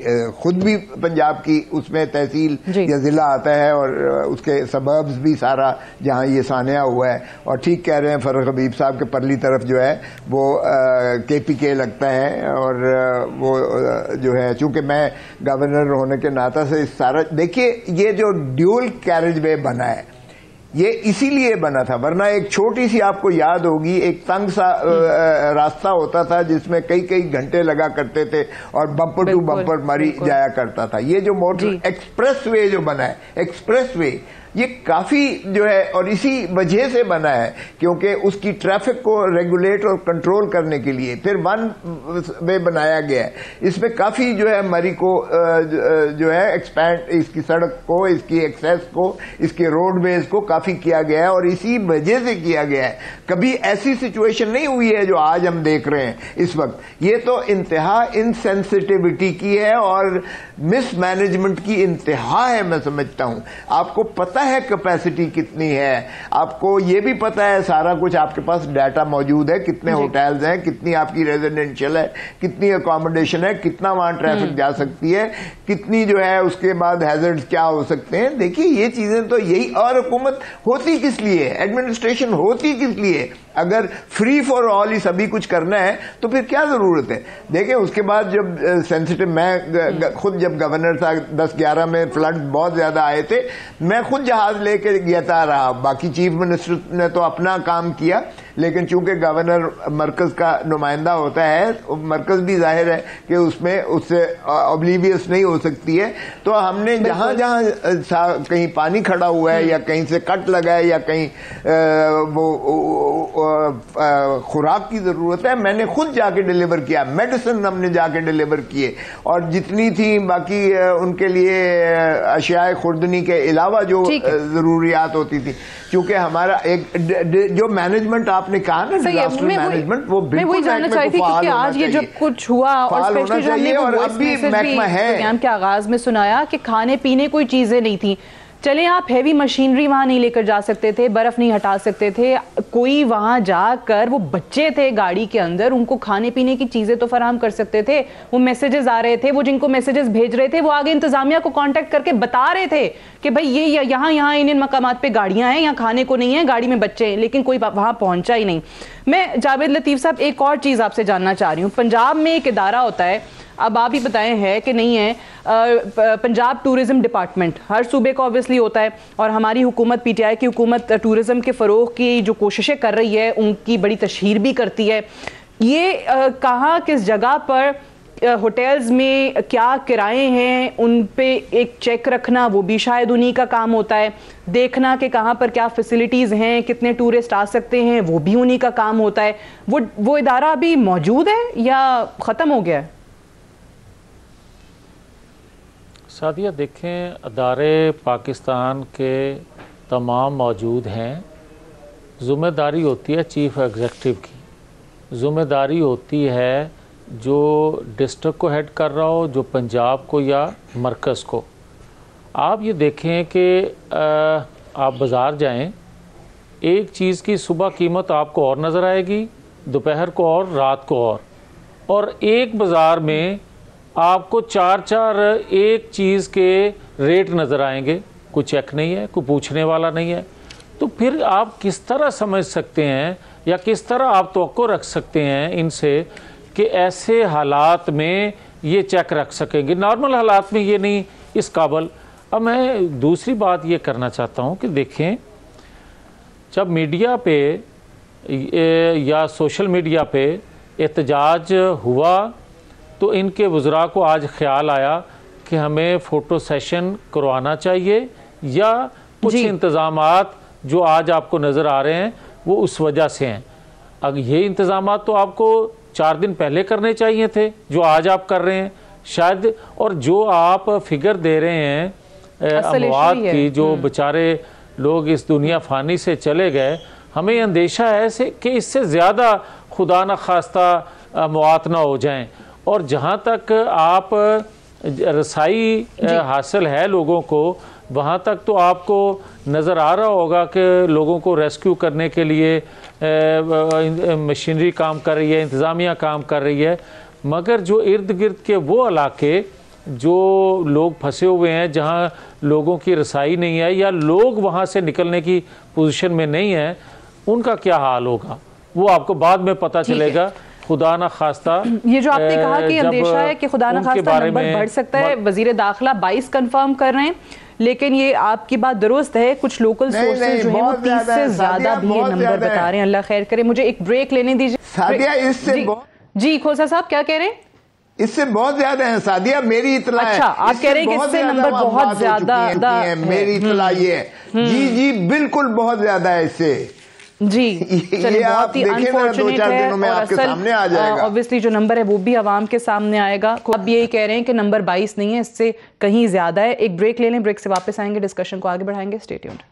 खुद भी पंजाब की उसमें तहसील या ज़िला आता है, और उसके सबब्स भी सारा जहाँ ये सानिया हुआ है। और ठीक कह रहे हैं फ़ारूक हबीब साहब के परली तरफ जो है वो KPK लगता है, और वो जो है चूंकि मैं गवर्नर होने के नाता से सारा, देखिए ये जो ड्यूल कैरेज वे बना है ये इसीलिए बना था, वरना एक छोटी सी, आपको याद होगी, एक तंग सा रास्ता होता था जिसमें कई कई घंटे लगा करते थे और बम्पर टू बम्पर मरी जाया करता था। ये जो मोटर एक्सप्रेस वे जो बना है, एक्सप्रेस वे, ये काफी जो है, और इसी वजह से बना है क्योंकि उसकी ट्रैफिक को रेगुलेट और कंट्रोल करने के लिए फिर वन वे बनाया गया है। इसमें काफी जो है मरी को जो है एक्सपैंड, इसकी सड़क को, इसकी एक्सेस को, इसके रोडवेज को काफी किया गया है, और इसी वजह से किया गया है। कभी ऐसी सिचुएशन नहीं हुई है जो आज हम देख रहे हैं इस वक्त। ये तो इंतहा इनसेंसिटिविटी की है और मिसमैनेजमेंट की इंतहा है, मैं समझता हूं। आपको पता है कैपेसिटी कितनी है, आपको ये भी पता है, सारा कुछ आपके पास डाटा मौजूद है, कितने होटल्स हैं, कितनी आपकी रेजिडेंशियल है, कितनी अकोमोडेशन है, कितना वहां ट्रैफिक जा सकती है, कितनी जो है उसके बाद हैजर्ड्स क्या हो सकते हैं। देखिए ये चीजें तो यही, और हुकूमत होती किस लिए, एडमिनिस्ट्रेशन होती किस लिए, अगर फ्री फॉर ऑल ही सभी कुछ करना है तो फिर क्या जरूरत है। देखिए उसके बाद जब सेंसिटिव, मैं खुद जब गवर्नर था 10-11 में फ्लड बहुत ज्यादा आए थे, मैं खुद जहाज लेके गया रहा। बाकी चीफ मिनिस्टर ने तो अपना काम किया, लेकिन चूंकि गवर्नर मरकज का नुमाइंदा होता है, मरकज भी जाहिर है कि उसमें उससे ऑब्लिवियस नहीं हो सकती है, तो हमने जहां जहां कहीं पानी खड़ा हुआ है या कहीं से कट लगा है या कहीं वो खुराक की जरूरत है, मैंने खुद जाके डिलीवर किया। मेडिसिन हमने जाके डिलीवर किए, और जितनी थी बाकी उनके लिए अशियाए खुर्दनी के अलावा जो जरूरियात होती थी, क्योंकि हमारा एक जो मैनेजमेंट आपने कहा ना, डिजास्टर मैनेजमेंट, वो बिल्कुल जानना चाहती थी कि आज ये जब कुछ हुआ और स्पेशली जो हमने वो वॉइस मैसेज भी प्रोग्राम के आगाज में सुनाया कि खाने पीने कोई चीजें नहीं थी। चले आप हैवी मशीनरी वहां नहीं लेकर जा सकते थे, बर्फ नहीं हटा सकते थे, कोई वहां जाकर, वो बच्चे थे गाड़ी के अंदर, उनको खाने पीने की चीजें तो फराहम कर सकते थे। वो मैसेजेस आ रहे थे, वो जिनको मैसेजेस भेज रहे थे वो आगे इंतजामिया को कांटेक्ट करके बता रहे थे कि भाई ये यहाँ इन मकामात पे गाड़ियां हैं, यहाँ खाने को नहीं है, गाड़ी में बच्चे हैं, लेकिन कोई वहां पहुंचा ही नहीं। मैं जावेद लतीफ साहब एक और चीज आपसे जानना चाह रही हूँ। पंजाब में एक इदारा होता है, अब आप ही बताएं है कि नहीं है, पंजाब टूरिज्म डिपार्टमेंट, हर सूबे का ऑब्वियसली होता है, और हमारी हुकूमत, पीटीआई की हुकूमत टूरिज्म के फ़रोग की जो कोशिशें कर रही है उनकी बड़ी तशहीर भी करती है। ये कहाँ किस जगह पर होटल्स में क्या किराए हैं उन पे एक चेक रखना, वो भी शायद उन्हीं का काम होता है। देखना कि कहाँ पर क्या फैसिलिटीज़ हैं, कितने टूरिस्ट आ सकते हैं, वो भी उन्हीं का काम होता है। वो इदारा अभी मौजूद है या ख़त्म हो गया है? सादिया देखें, अदारे पाकिस्तान के तमाम मौजूद हैं। ज़िम्मेदारी होती है चीफ़ एग्ज़ेक्टिव की, ज़िम्मेदारी होती है जो डिस्ट्रिक्ट को हेड कर रहा हो, जो पंजाब को या मरकज़ को। आप ये देखें कि आप बाज़ार जाएं, एक चीज़ की सुबह कीमत आपको और नज़र आएगी, दोपहर को और, रात को और एक बाज़ार में आपको 4-4 एक चीज़ के रेट नज़र आएंगे। कोई चेक नहीं है, कोई पूछने वाला नहीं है। तो फिर आप किस तरह समझ सकते हैं या किस तरह आप तवक्को रख सकते हैं इनसे कि ऐसे हालात में ये चेक रख सकेंगे? नॉर्मल हालात में ये नहीं इस काबल। अब मैं दूसरी बात ये करना चाहता हूँ कि देखें, जब मीडिया पे या सोशल मीडिया पे एहतजाज हुआ तो इनके वज़रा को आज ख्याल आया कि हमें फ़ोटो सेशन करवाना चाहिए, या कुछ इंतज़ामात जो आज आपको नज़र आ रहे हैं वो उस वजह से हैं। अब ये इंतज़ामात तो आपको 4 दिन पहले करने चाहिए थे जो आज आप कर रहे हैं शायद। और जो आप फिगर दे रहे हैं अमवात की, जो बेचारे लोग इस दुनिया फ़ानी से चले गए, हमें अंदेशा है कि इससे ज़्यादा खुदा न खास्ता अमवात ना हो जाएं। और जहाँ तक आप रसाई हासिल है लोगों को, वहाँ तक तो आपको नज़र आ रहा होगा कि लोगों को रेस्क्यू करने के लिए मशीनरी काम कर रही है, इंतज़ामिया काम कर रही है। मगर जो इर्द गिर्द के वो इलाके जो लोग फंसे हुए हैं, जहाँ लोगों की रसाई नहीं है या लोग वहाँ से निकलने की पोजीशन में नहीं है, उनका क्या हाल होगा वो आपको बाद में पता चलेगा। खुदा ना खास्ता, ये जो आपने कहा कि अंदेशा है कि खुदा ना खास्ता नंबर बढ़ सकता है, वजीर दाखिला 22 कंफर्म कर रहे हैं, लेकिन ये आपकी बात दुरुस्त है, कुछ लोकल सोर्सेज जो हैं वो 30 से ज्यादा भी ये नंबर बता रहे हैं। अल्लाह खैर करे। मुझे एक ब्रेक लेने दीजिए सादिया। इससे जी खोसा साहब क्या कह रहे हैं? इससे बहुत ज्यादा है सादिया, मेरी इतला है। अच्छा, आप कह रहे हैं कि इससे नंबर बहुत ज्यादा है, मेरी इतला ये है। जी बहुत ज्यादा है इससे। जी चलिए, बहुत ही अनफॉर्चुनेट है, और आपके सामने आ जाएगा। ऑब्वियसली जो नंबर है वो भी आवाम के सामने आएगा। अब ये कह रहे हैं कि नंबर 22 नहीं है, इससे कहीं ज्यादा है। एक ब्रेक ले लें, ब्रेक से वापस आएंगे, डिस्कशन को आगे बढ़ाएंगे। Stay tuned.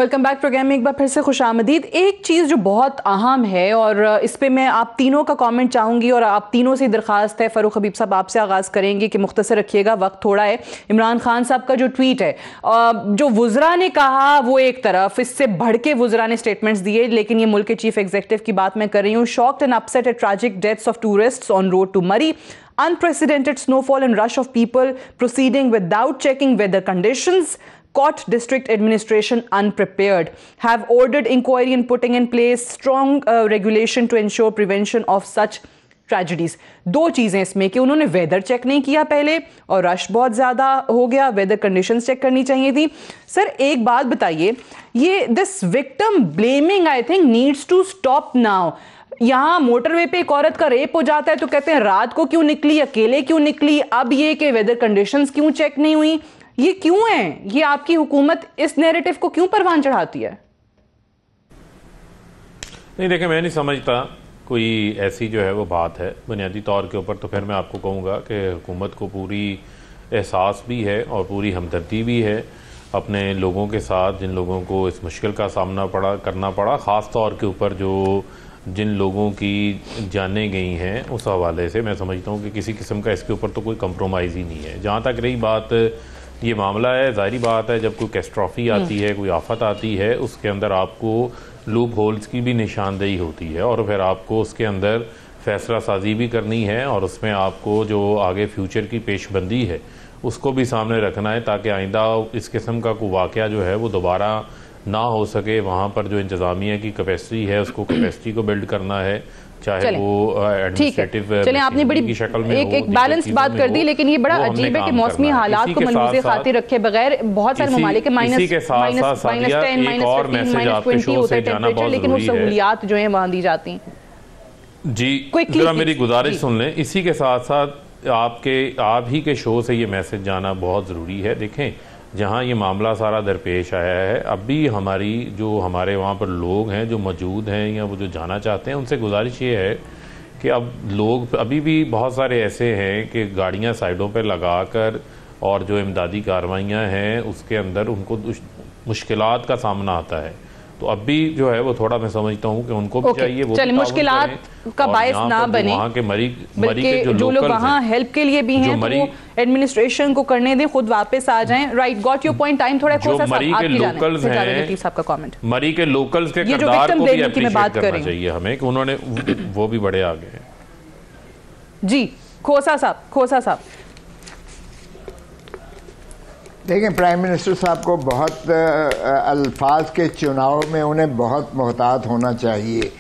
Welcome back programme में एक बार फिर से खुशामदीद। एक चीज़ जो बहुत अहम है और इस पे मैं आप तीनों का कमेंट चाहूँगी और आप तीनों से दरख्वास्त है, फ़ारूक हबीब साहब आपसे आगाज़ करेंगे कि मुख्तसर रखिएगा, वक्त थोड़ा है। इमरान खान साहब का जो ट्वीट है, जो वुज़रा ने कहा वो एक तरफ, इससे बढ़ के वुज़रा ने स्टेटमेंट्स दिए, लेकिन ये मुल्क के चीफ एग्जीक्यूटिव की बात मैं कर रही हूँ। Shocked and upset at tragic deaths of tourists on road to Murree, unprecedented snowfall and rush of people proceeding without checking weather conditions, caught district administration unprepared, have ordered inquiry and putting in place strong regulation to ensure prevention of such tragedies। दो चीजें इसमें कि उन्होंने weather check नहीं किया पहले और rush बहुत ज्यादा हो गया, वेदर कंडीशंस चेक करनी चाहिए थी। सर एक बात बताइए, ये this victim blaming I think needs to stop now. यहाँ मोटरवे पे एक औरत का रेप हो जाता है तो कहते हैं रात को क्यों निकली, अकेले क्यों निकली, अब ये कि वेदर कंडीशंस क्यों चेक नहीं हुई, ये क्यों है? ये आपकी हुकूमत इस नैरेटिव को क्यों परवान चढ़ाती है? नहीं देखिए, मैं नहीं समझता कोई ऐसी जो है वो बात है बुनियादी तौर के ऊपर। तो फिर मैं आपको कहूँगा कि हुकूमत को पूरी एहसास भी है और पूरी हमदर्दी भी है अपने लोगों के साथ, जिन लोगों को इस मुश्किल का सामना करना पड़ा, ख़ास तौर के ऊपर जो जिन लोगों की जानें गई हैं, उस हवाले से मैं समझता हूँ कि किसी किस्म का इसके ऊपर तो कोई कंप्रोमाइज़ ही नहीं है। जहाँ तक रही बात ये मामला है, ज़ाहिरी बात है जब कोई कैस्ट्रॉफी आती है, कोई आफत आती है, उसके अंदर आपको लूप होल्स की भी निशानदेही होती है और फिर आपको उसके अंदर फैसला साजी भी करनी है और उसमें आपको जो आगे फ्यूचर की पेशबंदी है उसको भी सामने रखना है ताकि आइंदा इस किस्म का कोई वाक़या जो है वो दोबारा ना हो सके। वहाँ पर जो इंतज़ामिया की कैपेसिटी है उसको कैपेसिटी को बिल्ड करना है, चाहे वो एडमिनिस्ट्रेटिव चलें। आपने बड़ी की शक्ल में एक बैलेंस बात कर दी, लेकिन ये बड़ा अजीब है कि मौसमी हालात को मलहूज़े खातिर रखे बगैर बहुत सारे ममालिक के -10, -20 होता है टेम्परेचर, लेकिन वो सहूलियात जो है वहाँ दी जाती हैं। जी जरा मेरी गुजारिश सुन लें। इसी के साथ साथ आप ही के शो से ये मैसेज जाना बहुत ज़रूरी है। देखें, जहाँ ये मामला सारा दरपेश आया है, अभी हमारी जो हमारे वहाँ पर लोग हैं जो मौजूद हैं या वो जो जाना चाहते हैं, उनसे गुजारिश ये है कि अब लोग अभी भी बहुत सारे ऐसे हैं कि गाड़ियाँ साइडों पर लगाकर और जो इमदादी कार्रवाइयाँ हैं उसके अंदर उनको मुश्किलात का सामना आता है। तो अब भी जो है वो थोड़ा मैं समझता हूँ कि उनको भी चाहिए वो मुश्किलात का बायस ना बने, वहाँ के मरी के जो लोग वहाँ हेल्प के लिए भी हैं तो वो एडमिनिस्ट्रेशन को करने दें, खुद वापस आ जाएं। Right, got your point. Time थोड़ा जो मरी के लोकल्स हैं, आपका कमेंट, मरी के लोकल्स के किरदार को भी अप्रिशिएट करना चाहिए हमें कि उन्होंने वो भी बड़े आगे हैं। जी खोसा साहब देखें, प्राइम मिनिस्टर साहब को बहुत अल्फाज के चुनाव में उन्हें बहुत मोहतात होना चाहिए।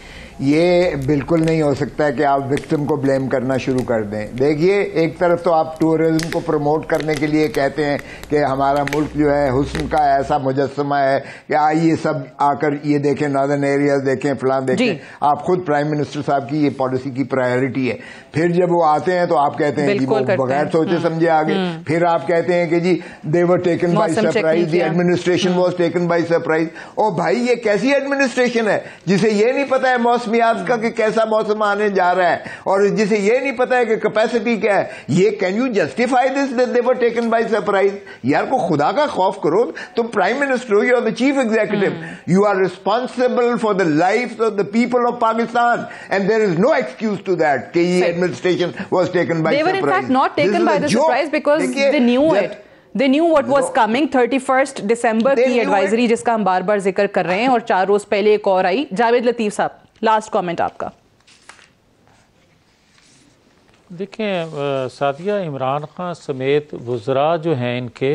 ये बिल्कुल नहीं हो सकता है कि आप विक्टिम को ब्लेम करना शुरू कर दें। देखिए, एक तरफ तो आप टूरिज्म को प्रमोट करने के लिए कहते हैं कि हमारा मुल्क जो है हुस्न का ऐसा मुजस्समा है कि आइए सब आकर ये देखें, नॉर्दर्न एरियाज देखें, फलां देखें। आप खुद प्राइम मिनिस्टर साहब की ये पॉलिसी की प्रायोरिटी है। फिर जब वो आते हैं तो आप कहते हैं कि वो बगैर सोचे समझे आ गए। फिर आप कहते हैं कि जी they were taken by surprise, the administration was taken by surprise. ओ भाई, ये कैसी एडमिनिस्ट्रेशन है जिसे ये नहीं पता है मौसमियात का कि कैसा मौसम आने जा रहा है और जिसे ये नहीं पता है कि कैपेसिटी क्या है? ये can you justify this that they were taken by surprise? यार को खुदा का खौफ करो। तुम प्राइम मिनिस्टर हो, you are the chief executive, you are responsible for the life of the people of Pakistan and there is no excuse to that कि ये administration was taken by surprise. They were in fact not taken by the surprise because they knew it. They knew what was coming। 31 दिसंबर की advisory जिसका हम बार बार जिक्र कर रहे हैं और 4 रोज पहले एक और आई। जावेद लतीफ साहब, लास्ट कमेंट आपका। देखें सादिया, इमरान खान समेत वुज़रा जो हैं इनके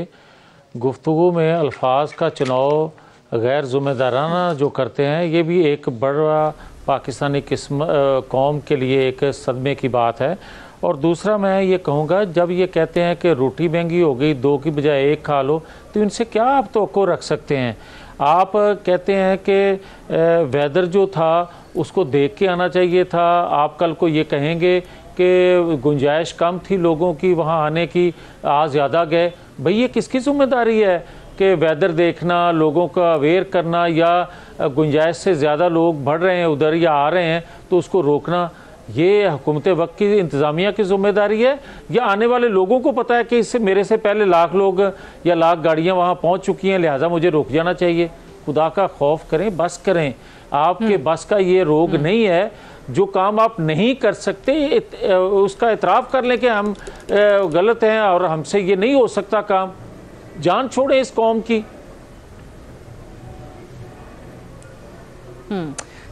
गुफ्तगू में अल्फाज का चुनाव गैर ज़िम्मेदाराना जो करते हैं, ये भी एक बड़ा पाकिस्तानी कौम के लिए एक सदमे की बात है। और दूसरा मैं ये कहूँगा, जब ये कहते हैं कि रोटी महंगी हो गई, 2 की बजाय 1 खा लो, तो इनसे क्या आप तवक्को रख सकते हैं? आप कहते हैं कि वेदर जो था उसको देख के आना चाहिए था। आप कल को ये कहेंगे कि गुंजाइश कम थी लोगों की वहाँ आने की, आज ज़्यादा गए। भाई ये किसकी जिम्मेदारी है कि वेदर देखना, लोगों का अवेयर करना, या गुंजाइश से ज़्यादा लोग बढ़ रहे हैं उधर या आ रहे हैं तो उसको रोकना? ये हुकूमत वक्त की इंतज़ामिया की ज़िम्मेदारी है या आने वाले लोगों को पता है कि इससे मेरे से पहले लाख लोग या लाख गाड़ियाँ वहाँ पहुँच चुकी हैं, लिहाजा मुझे रोक जाना चाहिए? खुदा का खौफ करें, बस करें। आपके बस का ये रोग नहीं है। जो काम आप नहीं कर सकते उसका इतराफ़ कर लें कि हम गलत हैं और हमसे ये नहीं हो सकता काम। जान छोड़े इस कौम की।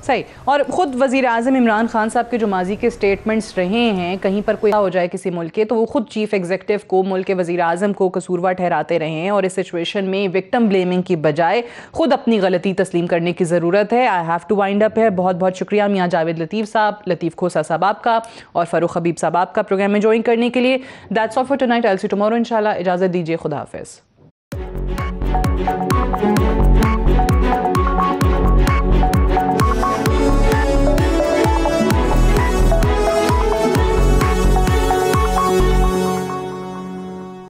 सही। और ख़ुद वज़ीर आज़म इमरान खान साहब के जो माजी के स्टेटमेंट्स रहे हैं, कहीं पर कोई हो जाए किसी मुल्क के, तो वो खुद चीफ एग्जीक्यूटिव को, मुल्क के वज़ीर आज़म को कसूरवार ठहराते रहे हैं। और इस सिचुएशन में विक्टिम ब्लेमिंग की बजाय खुद अपनी गलती तस्लीम करने की ज़रूरत है। I have to wind up है। बहुत बहुत शुक्रिया मियाँ जावेद लतीफ़ साहब, लतीफ़ खोसा साहब आपका, और फ़ारूक हबीब साहब आपका प्रोग्राम में ज्वाइन करने के लिए। That's all for tonight. I will see you tomorrow इंशाल्लाह। इजाज़त दीजिए। खुदा हाफ़िज़।